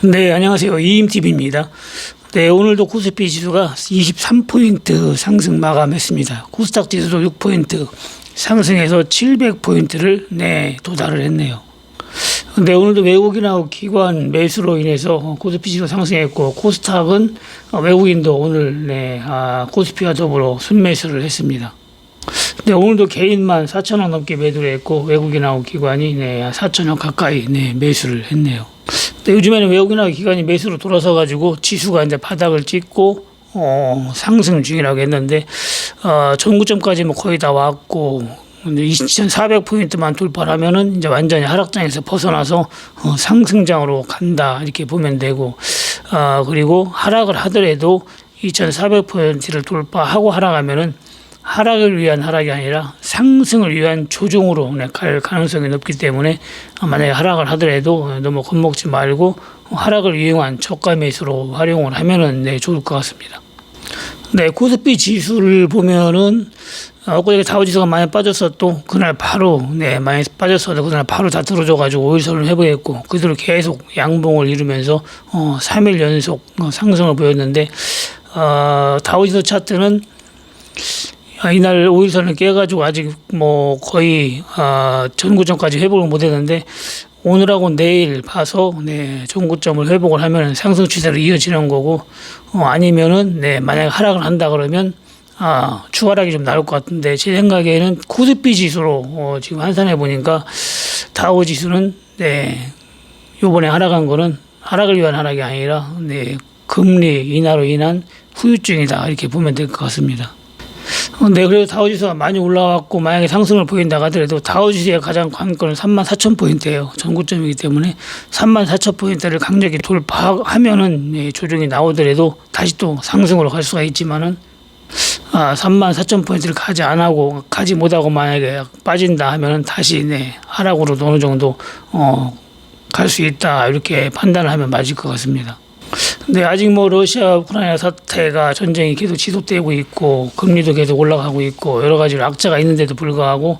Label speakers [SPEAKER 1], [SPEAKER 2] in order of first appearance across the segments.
[SPEAKER 1] 네, 안녕하세요. 이임TV입니다. 네, 오늘도 코스피 지수가 23포인트 상승 마감했습니다. 코스닥 지수도 6포인트 상승해서 700포인트를 도달을 했네요. 근데 오늘도 외국인하고 기관 매수로 인해서 코스피 지수 상승했고, 코스닥은 외국인도 오늘 코스피와 더불어 순매수를 했습니다. 네, 오늘도 개인만 4천억 넘게 매도를 했고, 외국인하고 기관이 4천억 가까이 매수를 했네요. 근데 요즘에는 외국인하고 기관이 매수로 돌아서 가지고 지수가 이제 바닥을 찍고 상승 중이라고 했는데, 전고점까지 뭐 거의 다 왔고, 2,400포인트만 돌파하면은 이제 완전히 하락장에서 벗어나서 상승장으로 간다, 이렇게 보면 되고, 그리고 하락을 하더라도 2,400포인트를 돌파하고 하락하면은 하락을 위한 하락이 아니라 상승을 위한 조정으로 갈 가능성이 높기 때문에, 만약에 하락을 하더라도 너무 겁먹지 말고 하락을 이용한 저가 매수로 활용을 하면은 좋을 것 같습니다. 네, 코스피 지수를 보면은 엊그제 다우지수가 많이 빠졌어도 그날 바로 많이 빠졌어도 그날 바로 다 들어줘 가지고 5일선을 회복했고, 그대로 계속 양봉을 이루면서 3일 연속 상승을 보였는데, 다우지수 차트는 이날 5일선을 깨가지고 아직 뭐 거의 전고점까지 회복을 못했는데, 오늘하고 내일 봐서 전고점을 회복을 하면 상승 추세로 이어지는 거고, 아니면은 만약에 하락을 한다 그러면 추가락이 좀 나올 것 같은데, 제 생각에는 코스피 지수로 지금 환산해 보니까 다우 지수는 요번에 하락한 거는 하락을 위한 하락이 아니라 금리 인하로 인한 후유증이다, 이렇게 보면 될 것 같습니다. 그래도 다우지수가 많이 올라왔고, 만약에 상승을 보인다 하더라도 다우지수의 가장 관건은 34,000포인트예요. 전고점이기 때문에 34,000포인트를 강력히 돌파하면은 조정이 나오더라도 다시 또 상승으로 갈 수가 있지만은, 34,000포인트를 가지 못하고 만약에 빠진다 하면은 다시 하락으로 어느 정도 갈 수 있다, 이렇게 판단을 하면 맞을 것 같습니다. 근데 아직 뭐 러시아 우크라이나 사태가 전쟁이 계속 지속되고 있고, 금리도 계속 올라가고 있고, 여러 가지 악재가 있는데도 불구하고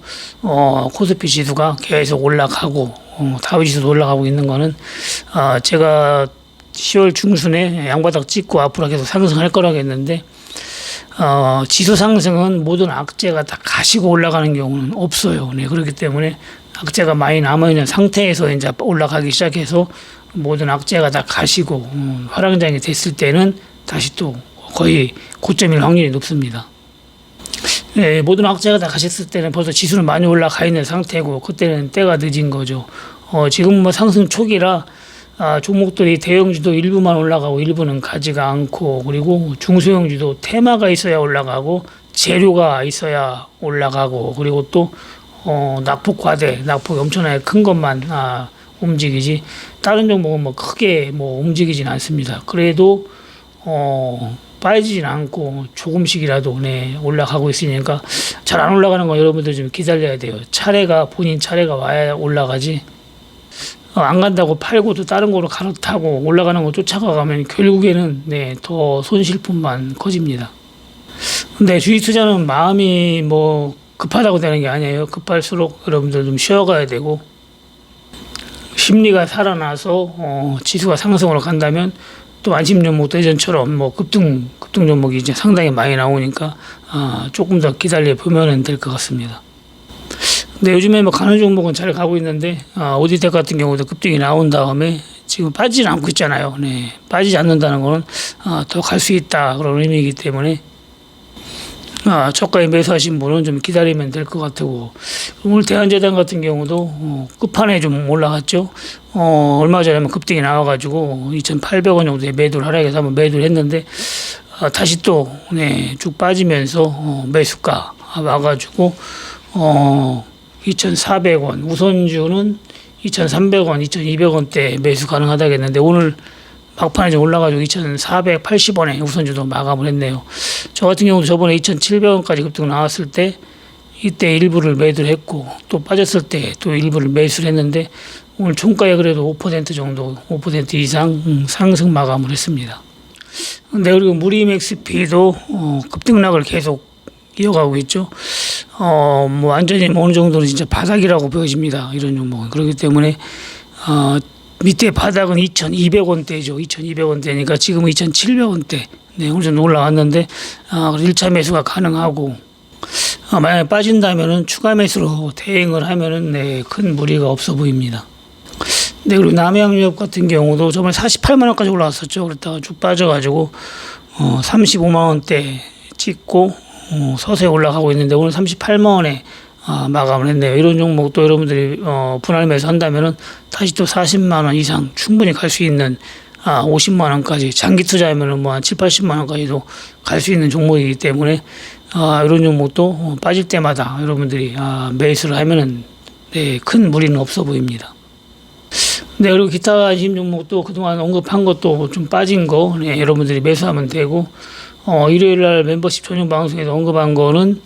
[SPEAKER 1] 코스피 지수가 계속 올라가고 다우지수도 올라가고 있는 거는, 제가 10월 중순에 양바닥 찍고 앞으로 계속 상승할 거라고 했는데, 지수 상승은 모든 악재가 다 가시고 올라가는 경우는 없어요. 그렇기 때문에 악재가 많이 남아있는 상태에서 이제 올라가기 시작해서 모든 악재가 다 가시고 화랑장이 됐을 때는 다시 또 거의 고점일 확률이 높습니다. 모든 악재가 다 가셨을 때는 벌써 지수는 많이 올라가 있는 상태고, 그때는 때가 늦은 거죠. 지금 뭐 상승 초기라 종목들이 대형주도 일부만 올라가고 일부는 가지가 않고, 그리고 중소형주도 테마가 있어야 올라가고 재료가 있어야 올라가고, 그리고 또 낙폭 엄청나게 큰 것만 움직이지, 다른 종목은 뭐 크게 움직이진 않습니다. 그래도 빠지진 않고 조금씩이라도 올라가고 있으니까, 잘 안 올라가는 거 여러분들 좀 기다려야 돼요. 본인 차례가 와야 올라가지, 안 간다고 팔고도 다른 거로 갈아타고 올라가는 거 쫓아가면 결국에는 더 손실뿐만 커집니다. 근데 주식 투자는 마음이 뭐 급하다고 되는 게 아니에요. 급할수록 여러분들 좀 쉬어가야 되고, 심리가 살아나서 지수가 상승으로 간다면 또 안심 종목도 예전처럼 급등 종목이 이제 상당히 많이 나오니까 조금 더 기다려 보면 될 것 같습니다. 근데 요즘에 가는 종목은 잘 가고 있는데, 오디텍 같은 경우도 급등이 나온 다음에 지금 빠지지 않고 있잖아요. 빠지지 않는다는 거는 더 갈 수 있다, 그런 의미이기 때문에 저가에 매수하신 분은 좀 기다리면 될 것 같고, 오늘 대한제당 같은 경우도 끝판에 좀 올라갔죠. 얼마 전에 급등이 나와가지고 2,800원 정도에 매도를 하락해서 한번 매도를 했는데, 다시 또 쭉 빠지면서 매수가 와가지고 2,400원, 우선주는 2,300원, 2,200원대 매수 가능하다겠는데, 오늘 막판에 좀 올라가지고 2,480원에 우선주도 마감을 했네요. 저 같은 경우도 저번에 2,700원까지 급등 나왔을 때 이때 일부를 매도를 했고, 또 빠졌을 때 또 일부를 매수를 했는데, 오늘 종가에 그래도 5% 정도, 5% 이상 상승 마감을 했습니다. 그리고 무림XP도 급등락을 계속 이어가고 있죠. 완전히 어느 정도는 진짜 바닥이라고 보여집니다, 이런 종목은. 그렇기 때문에 밑에 바닥은 2,200원대죠. 2,200원대니까 지금은 2,700원대. 네, 오늘 좀 올라왔는데, 1차 매수가 가능하고, 만약에 빠진다면은 추가 매수로 대응을 하면은, 네, 큰 무리가 없어 보입니다. 네, 그리고 남양유업 같은 경우도 저번에 48만원까지 올라왔었죠. 그랬다가 쭉 빠져가지고, 35만원대 찍고, 서서히 올라가고 있는데, 오늘 38만원에 마감을 했네요. 이런 종목도 여러분들이 분할 매수한다면은 다시 또 40만 원 이상 충분히 갈 수 있는 50만 원까지 장기 투자하면은 뭐 한 7, 80만 원까지도 갈 수 있는 종목이기 때문에 이런 종목도 빠질 때마다 여러분들이 매수를 하면은 네, 큰 무리는 없어 보입니다. 네, 그리고 기타 힘 종목도 그동안 언급한 것도 좀 빠진 거 네, 여러분들이 매수하면 되고 일요일 날 멤버십 전용 방송에서 언급한 거는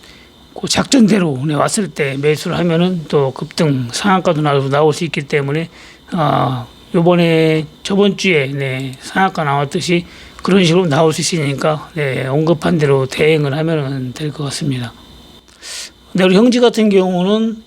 [SPEAKER 1] 그 작전대로 네, 왔을 때 매수를 하면은 또 급등 상한가도 나올 수 있기 때문에 요번에 저번 주에 네, 상한가 나왔듯이 그런 식으로 나올 수 있으니까 네, 언급한 대로 대응을 하면은 될 것 같습니다. 네, 우리 형제 같은 경우는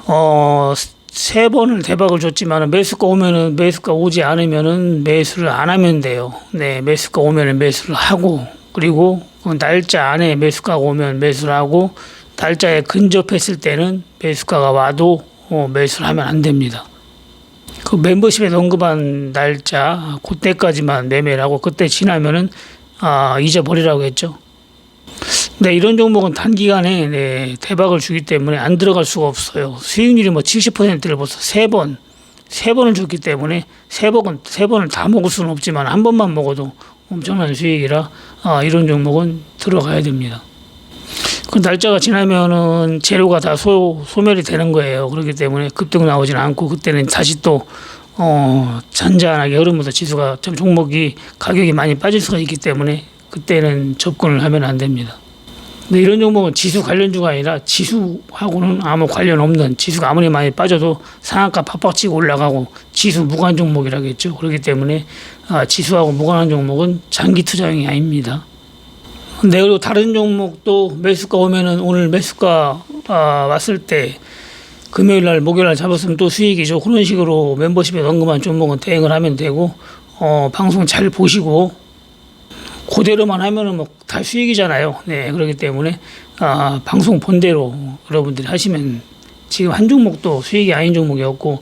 [SPEAKER 1] 3번을 대박을 줬지만 매수가 오면은 매수가 오지 않으면은 매수를 안 하면 돼요. 네, 매수가 오면은 매수를 하고 그리고 그 날짜 안에 매수가가 오면 매수를 하고 날짜에 근접했을 때는 매수가가 와도 매수를 하면 안 됩니다. 그 멤버십에서 언급한 날짜 그때까지만 매매를 하고 그때 지나면은 잊어버리라고 했죠. 네, 이런 종목은 단기간에 네, 대박을 주기 때문에 안 들어갈 수가 없어요. 수익률이 뭐 70%를 벌써 3번을 줬기 때문에 세 번을 다 먹을 수는 없지만 한 번만 먹어도 엄청난 수익이라 이런 종목은 들어가야 됩니다. 그 날짜가 지나면은 재료가 다 소멸이 되는 거예요. 그렇기 때문에 급등 나오지는 않고 그때는 다시 또 잔잔하게 흐르면서 지수가 참 종목이 가격이 많이 빠질 수가 있기 때문에 그때는 접근을 하면 안 됩니다. 근데 이런 종목은 지수 관련주가 아니라 지수하고는 아무 관련 없는 지수가 아무리 많이 빠져도 상한가 팍팍 치고 올라가고 지수 무관 종목이라겠죠. 그렇기 때문에 지수하고 무관한 종목은 장기 투자용이 아닙니다. 네, 그리고 다른 종목도 매수가 오면은 오늘 매수가 왔을 때 금요일 날 목요일 날 잡았으면 또 수익이죠. 그런 식으로 멤버십에 언급한 종목은 대응을 하면 되고 방송 잘 보시고 그대로만 하면은 뭐 다 수익이잖아요. 네, 그렇기 때문에 방송 본대로 여러분들이 하시면 지금 한 종목도 수익이 아닌 종목이 없고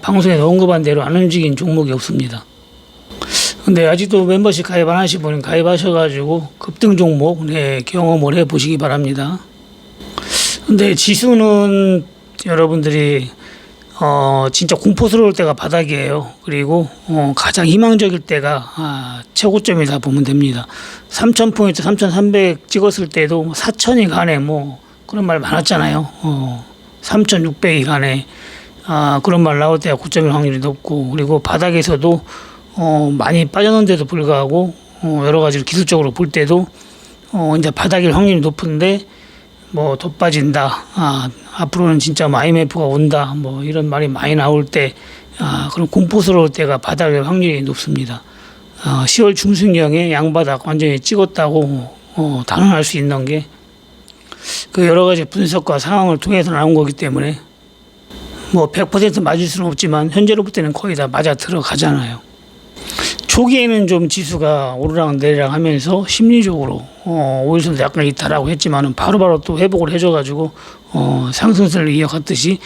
[SPEAKER 1] 방송에서 언급한 대로 안 움직인 종목이 없습니다. 근데 아직도 멤버십 가입 안 하신 분은 가입하셔가지고 급등 종목 네, 경험을 해보시기 바랍니다. 근데 지수는 여러분들이 진짜 공포스러울 때가 바닥이에요. 그리고 가장 희망적일 때가 최고점이다 보면 됩니다. 3,000포인트, 3,300 찍었을 때도 4,000이 가네 뭐 그런 말 많았잖아요. 3,600이 가네 그런 말 나올 때가 고점일 확률이 높고 그리고 바닥에서도 많이 빠졌는데도 불구하고 여러 가지로 기술적으로 볼 때도 이제 바닥일 확률이 높은데 뭐 더 빠진다. 앞으로는 진짜 뭐 IMF가 온다. 뭐 이런 말이 많이 나올 때 그런 공포스러울 때가 바닥일 확률이 높습니다. 10월 중순경에 양바닥 완전히 찍었다고 단언할 수 있는 게 그 여러 가지 분석과 상황을 통해서 나온 거기 때문에 뭐 100% 맞을 수는 없지만 현재로 볼 때는 거의 다 맞아 들어가잖아요. 초기에는 좀 지수가 오르락 내리락 하면서 심리적으로 오일선도 약간 이탈하고 했지만은 바로바로 또 회복을 해줘가지고 상승세를 이어갔듯이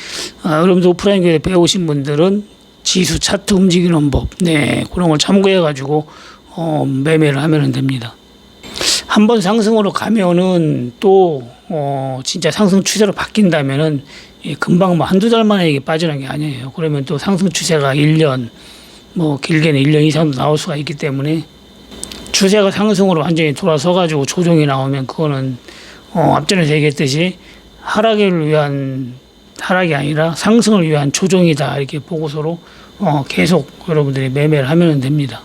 [SPEAKER 1] 여러분들 오프라인 교회 배우신 분들은 지수 차트 움직이는 법 네 그런 걸 참고해가지고 매매를 하면 됩니다. 한번 상승으로 가면은 또 진짜 상승 추세로 바뀐다면은 금방 뭐 한두 달 만에 이게 빠지는 게 아니에요. 그러면 또 상승 추세가 1년 뭐 길게는 1년 이상도 나올 수가 있기 때문에 추세가 상승으로 완전히 돌아서 가지고 조정이 나오면 그거는 앞전에 얘기했듯이 하락을 위한 하락이 아니라 상승을 위한 조정이다 이렇게 보고서로 계속 여러분들이 매매를 하면 됩니다.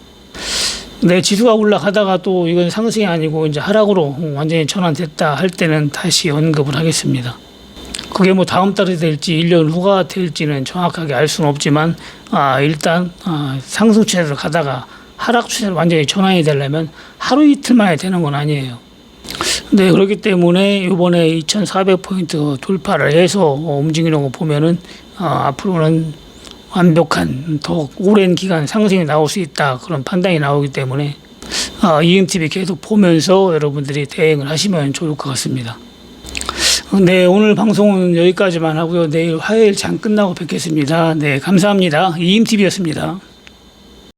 [SPEAKER 1] 네, 지수가 올라가다가 또 이건 상승이 아니고 이제 하락으로 완전히 전환됐다 할 때는 다시 언급을 하겠습니다. 그게 뭐 다음 달이 될지 1년 후가 될지는 정확하게 알 수는 없지만 일단 상승 추세로 가다가 하락 추세로 완전히 전환이 되려면 하루 이틀 만에 되는 건 아니에요. 네, 그렇기 때문에 이번에 2,400포인트 돌파를 해서 움직이는 거 보면은 앞으로는 완벽한 더 오랜 기간 상승이 나올 수 있다 그런 판단이 나오기 때문에 EMTV 계속 보면서 여러분들이 대응을 하시면 좋을 것 같습니다. 네, 오늘 방송은 여기까지만 하고요. 내일 화요일 장 끝나고 뵙겠습니다. 네, 감사합니다. EMTV였습니다.